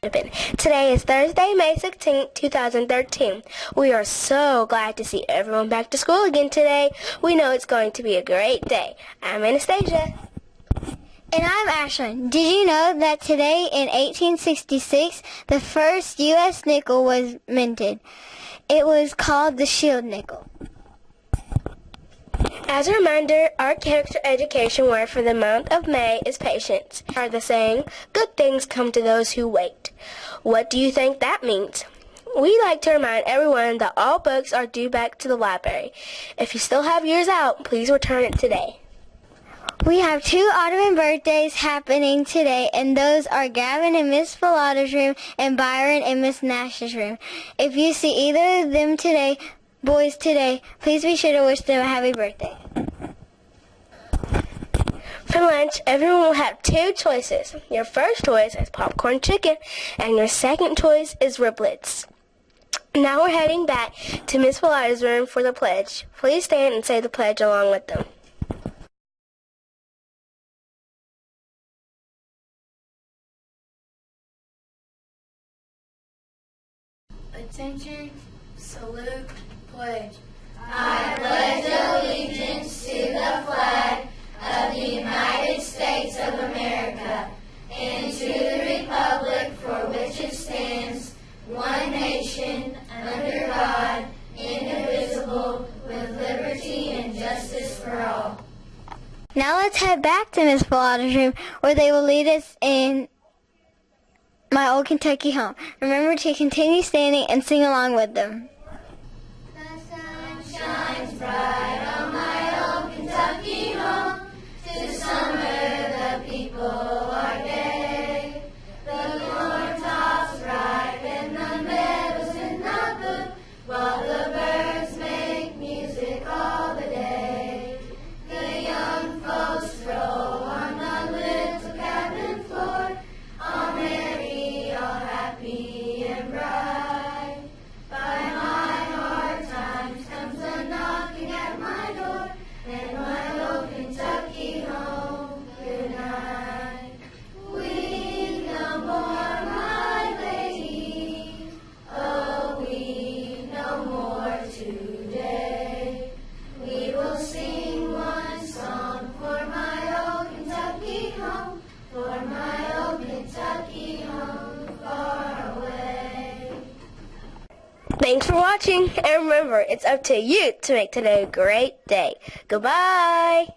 Today is Thursday, May 16th, 2013. We are so glad to see everyone back to school again today. We know it's going to be a great day. I'm Anastasia. And I'm Ashlyn. Did you know that today in 1866, the first U.S. nickel was minted? It was called the Shield nickel. As a reminder, our character education word for the month of May is patience. Are the saying, good things come to those who wait. What do you think that means? We like to remind everyone that all books are due back to the library. If you still have yours out, please return it today. We have 2 Audubon birthdays happening today, and those are Gavin in Miss Filata's room and Byron in Miss Nash's room. If you see either of them today, boys today, please be sure to wish them a happy birthday. For lunch, everyone will have 2 choices. Your first choice is popcorn chicken, and your second choice is riblets. Now we're heading back to Miss Filata's room for the pledge. Please stand and say the pledge along with them. Attention, salute, pledge. I pledge allegiance to the flag of the United States of America and to the republic for which it stands, one nation, under God, indivisible, with liberty and justice for all. Now let's head back to Miss Filata's room, where they will lead us in My Old Kentucky Home. Remember to continue standing and sing along with them. The sun shines bright on my old Kentucky home. 'Tis summer, the people are gay. The corn tops ripe and the meadows in the bloom, while the birds make music all the day. The young folks stroll on the little cabin floor, all merry, all happy and bright. By my hard times comes a knocking at my door, and my old Kentucky home, good night. Weep no more, my lady, oh, weep no more today. We will sing one song for my old Kentucky home, for my old Kentucky home far away. Thanks for watching, and remember, it's up to you to make today a great day. Goodbye!